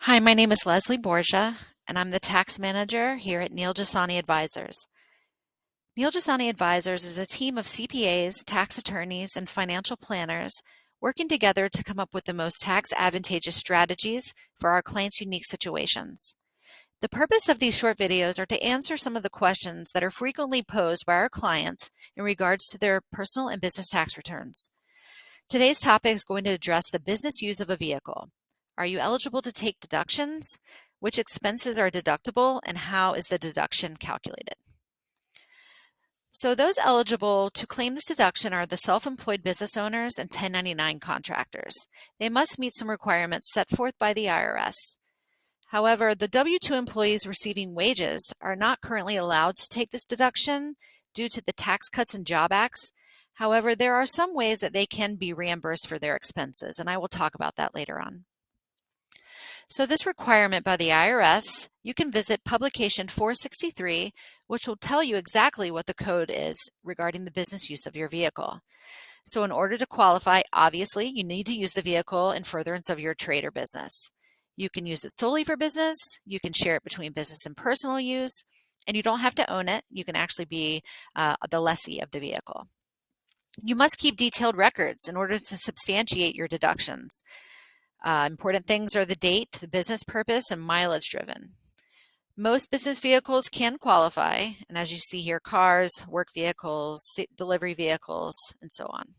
Hi, my name is Leslie Borgia, and I'm the tax manager here at Neil Jasani Advisors. Neil Jasani Advisors is a team of CPAs, tax attorneys, and financial planners working together to come up with the most tax advantageous strategies for our clients' unique situations. The purpose of these short videos are to answer some of the questions that are frequently posed by our clients in regards to their personal and business tax returns. Today's topic is going to address the business use of a vehicle. Are you eligible to take deductions? Which expenses are deductible, and how is the deduction calculated? So those eligible to claim this deduction are the self-employed business owners and 1099 contractors. They must meet some requirements set forth by the IRS. However, the W-2 employees receiving wages are not currently allowed to take this deduction due to the Tax Cuts and Job Acts. However, there are some ways that they can be reimbursed for their expenses, and I will talk about that later on. So this requirement by the IRS, you can visit publication 463, which will tell you exactly what the code is regarding the business use of your vehicle. So in order to qualify, obviously, you need to use the vehicle in furtherance of your trade or business. You can use it solely for business, you can share it between business and personal use, and you don't have to own it. You can actually be the lessee of the vehicle. You must keep detailed records in order to substantiate your deductions. Important things are the date, the business purpose, and mileage driven. Most business vehicles can qualify, and as you see here, cars, work vehicles, delivery vehicles, and so on.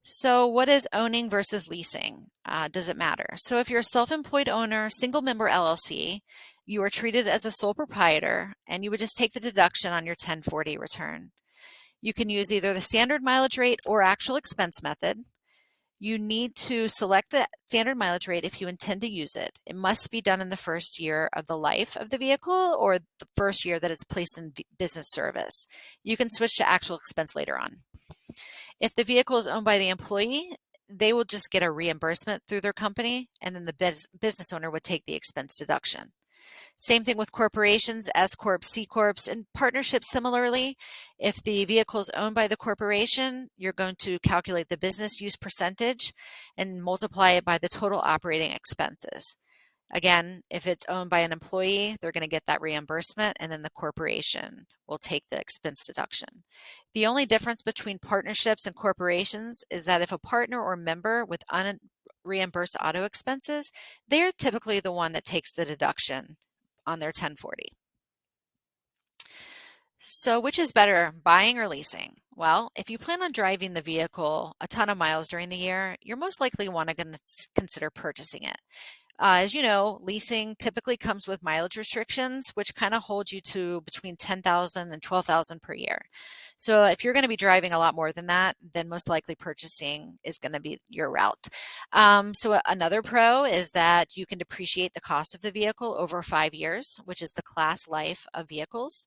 So what is owning versus leasing? Does it matter? So if you're a self-employed owner, single member LLC, you are treated as a sole proprietor, and you would just take the deduction on your 1040 return. You can use either the standard mileage rate or actual expense method. You need to select the standard mileage rate if you intend to use it. It must be done in the first year of the life of the vehicle or the first year that it's placed in business service. You can switch to actual expense later on. If the vehicle is owned by the employee, they will just get a reimbursement through their company, and then the business owner would take the expense deduction. Same thing with corporations, S Corps, C Corps, and partnerships similarly. If the vehicle is owned by the corporation, you're going to calculate the business use percentage and multiply it by the total operating expenses. Again, if it's owned by an employee, they're going to get that reimbursement, and then the corporation will take the expense deduction. The only difference between partnerships and corporations is that if a partner or member with unreimbursed auto expenses, they're typically the one that takes the deduction on their 1040. So which is better, buying or leasing? Well, if you plan on driving the vehicle a ton of miles during the year, you're most likely going to consider purchasing it. As you know, leasing typically comes with mileage restrictions, which kind of hold you to between 10,000 and 12,000 per year. So if you're going to be driving a lot more than that, then most likely purchasing is going to be your route. So another pro is that you can depreciate the cost of the vehicle over 5 years, which is the class life of vehicles.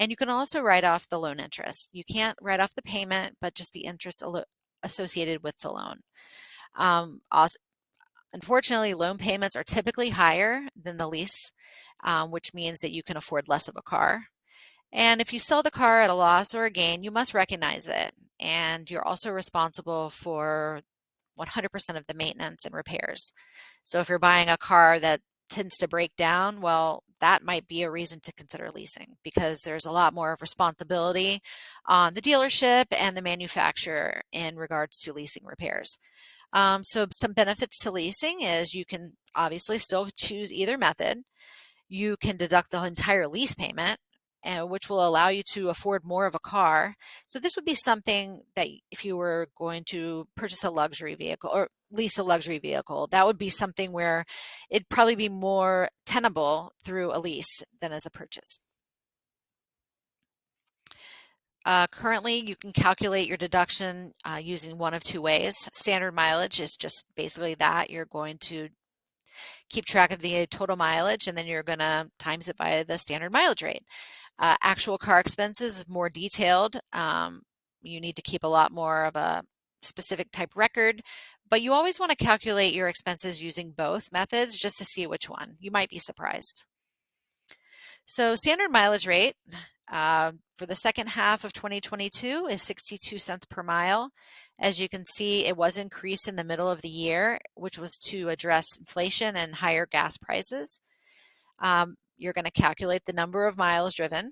And you can also write off the loan interest. You can't write off the payment, but just the interest associated with the loan. Also, unfortunately, loan payments are typically higher than the lease, which means that you can afford less of a car. And if you sell the car at a loss or a gain, you must recognize it. And you're also responsible for 100% of the maintenance and repairs. So if you're buying a car that tends to break down, well, that might be a reason to consider leasing because there's a lot more of responsibility on the dealership and the manufacturer in regards to leasing repairs. So some benefits to leasing is you can obviously still choose either method. You can deduct the entire lease payment, which will allow you to afford more of a car. So this would be something that if you were going to purchase a luxury vehicle or lease a luxury vehicle, that would be something where it'd probably be more tenable through a lease than as a purchase. Currently, you can calculate your deduction using one of two ways. Standard mileage is just basically that. You're going to keep track of the total mileage, and then you're going to times it by the standard mileage rate. Actual car expenses is more detailed. You need to keep a lot more of a specific type record, but you always want to calculate your expenses using both methods just to see which one. You might be surprised. So standard mileage rate for the second half of 2022 is 62 cents per mile, As you can see, it was increased in the middle of the year, which was to address inflation and higher gas prices. You're going to calculate the number of miles driven,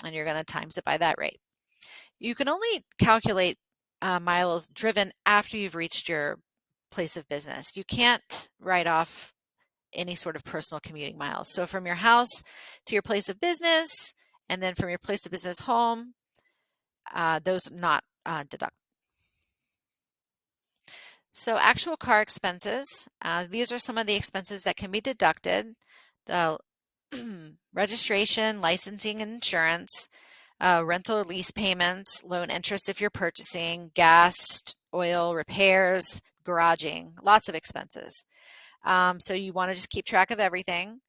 and you're going to times it by that rate. You can only calculate miles driven after you've reached your place of business. You can't write off any sort of personal commuting miles. So from your house to your place of business, and then from your place of business home, those not deduct. So actual car expenses, these are some of the expenses that can be deducted. The registration, licensing, and insurance, rental or lease payments, loan interest if you're purchasing, gas, oil, repairs, garaging, lots of expenses. So you want to just keep track of everything.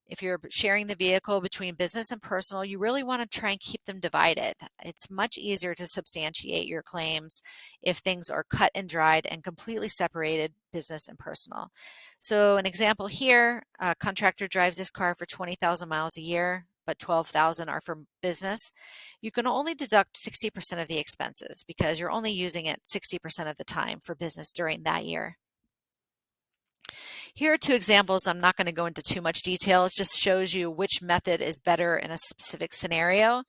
If you're sharing the vehicle between business and personal, you really want to try and keep them divided. It's much easier to substantiate your claims if things are cut and dried and completely separated, business and personal. So an example here, a contractor drives this car for 20,000 miles a year, but 12,000 are for business. You can only deduct 60% of the expenses because you're only using it 60% of the time for business during that year. Here are two examples. I'm not going to go into too much detail. It just shows you which method is better in a specific scenario.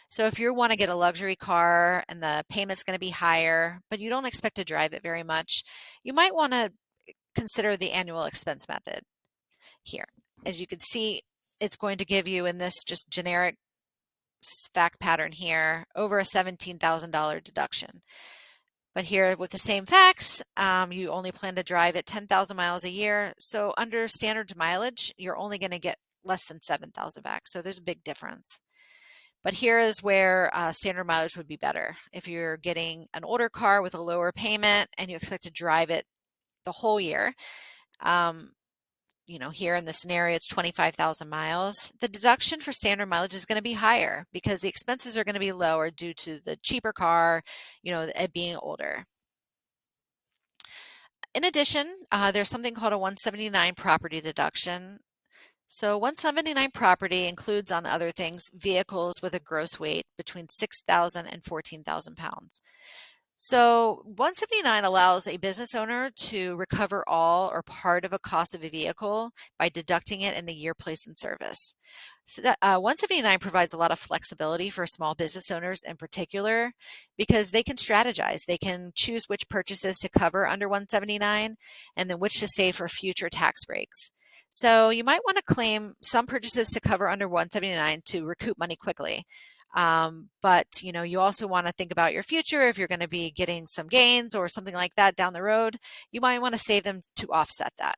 So if you want to get a luxury car and the payment's going to be higher, but you don't expect to drive it very much, you might want to consider the annual expense method here. As you can see, it's going to give you in this just generic fact pattern here over a $17,000 deduction. But here with the same facts, you only plan to drive at 10,000 miles a year. So under standard mileage, you're only going to get less than 7,000 back. So there's a big difference. But here is where standard mileage would be better. If you're getting an older car with a lower payment and you expect to drive it the whole year, here in the scenario, it's 25,000 miles. The deduction for standard mileage is going to be higher because the expenses are going to be lower due to the cheaper car, it being older. In addition, there's something called a 179 property deduction. So 179 property includes, on other things, vehicles with a gross weight between 6,000 and 14,000 pounds. So 179 allows a business owner to recover all or part of a cost of a vehicle by deducting it in the year placed in service. So that, 179 provides a lot of flexibility for small business owners in particular because they can strategize. They can choose which purchases to cover under 179 and then which to save for future tax breaks. So you might want to claim some purchases to cover under 179 to recoup money quickly. But you also want to think about your future. If you're going to be getting some gains or something like that down the road, you might want to save them to offset that.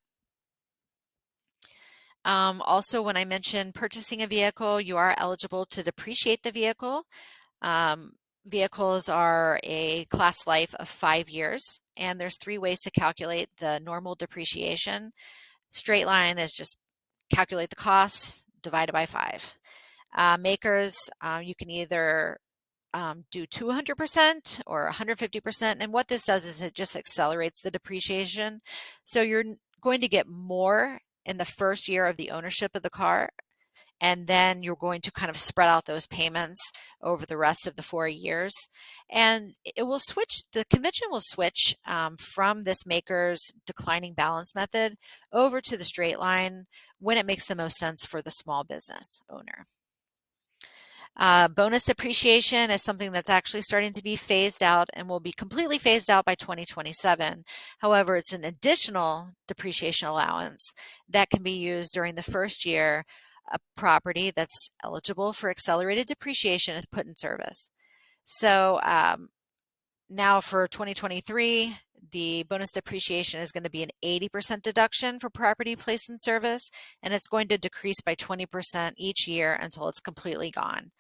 Also, when I mentioned purchasing a vehicle, you are eligible to depreciate the vehicle. Vehicles are a class life of 5 years, and there's 3 ways to calculate the normal depreciation. Straight line is just calculate the cost divided by 5. Makers, you can either do 200% or 150%. And what this does is it just accelerates the depreciation. So you're going to get more in the first year of the ownership of the car. And then you're going to kind of spread out those payments over the rest of the 4 years. And it will switch, the convention will switch from this maker's declining balance method over to the straight line when it makes the most sense for the small business owner. Bonus depreciation is something that's actually starting to be phased out and will be completely phased out by 2027. However, it's an additional depreciation allowance that can be used during the first year a property that's eligible for accelerated depreciation is put in service. So now for 2023, the bonus depreciation is going to be an 80% deduction for property placed in service, and it's going to decrease by 20% each year until it's completely gone.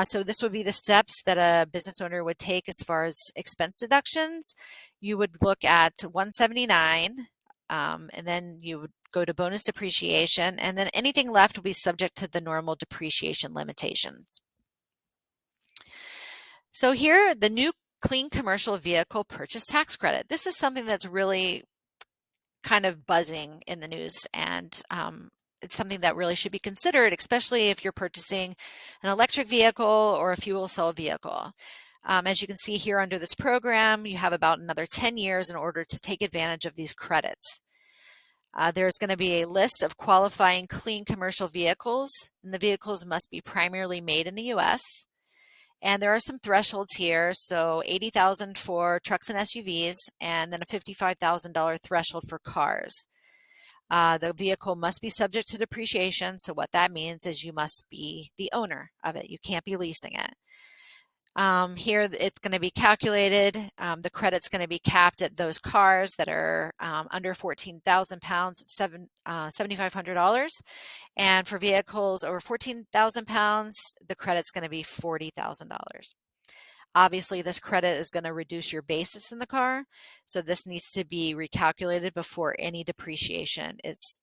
So this would be the steps that a business owner would take as far as expense deductions. You would look at 179, and then you would go to bonus depreciation, and then anything left will be subject to the normal depreciation limitations. So here, the new Clean Commercial Vehicle Purchase Tax Credit. This is something that's really kind of buzzing in the news, and it's something that really should be considered, especially if you're purchasing an electric vehicle or a fuel cell vehicle. As you can see here under this program, you have about another 10 years in order to take advantage of these credits. There's going to be a list of qualifying clean commercial vehicles, and the vehicles must be primarily made in the U.S. And there are some thresholds here, so $80,000 for trucks and SUVs, and then a $55,000 threshold for cars. The vehicle must be subject to depreciation, so what that means is you must be the owner of it. You can't be leasing it. Here it's going to be calculated. The credit's going to be capped at those cars that are under 14,000 pounds at $7,500. And for vehicles over 14,000 pounds, the credit's going to be $40,000. Obviously, this credit is going to reduce your basis in the car, so this needs to be recalculated before any depreciation is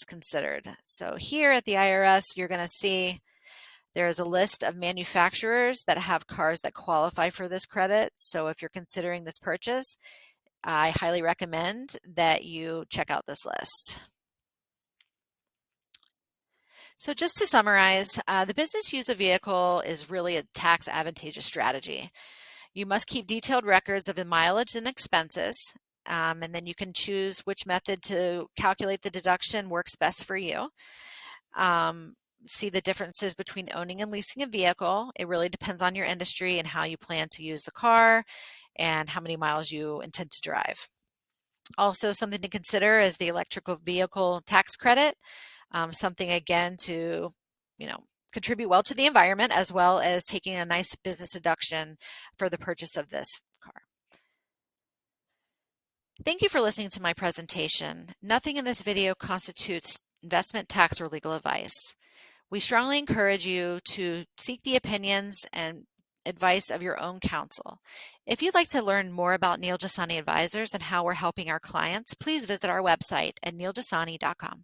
considered. So here at the IRS, you're going to see there is a list of manufacturers that have cars that qualify for this credit. So if you're considering this purchase, I highly recommend that you check out this list. So just to summarize, the business use of vehicle is really a tax advantageous strategy. You must keep detailed records of the mileage and expenses, and then you can choose which method to calculate the deduction works best for you. See the differences between owning and leasing a vehicle. It really depends on your industry and how you plan to use the car and how many miles you intend to drive. Also, something to consider is the electrical vehicle tax credit. Something again to, contribute well to the environment, as well as taking a nice business deduction for the purchase of this car. Thank you for listening to my presentation. Nothing in this video constitutes investment, tax, or legal advice. We strongly encourage you to seek the opinions and advice of your own counsel. If you'd like to learn more about Neil Jasani Advisors and how we're helping our clients, please visit our website at neiljasani.com.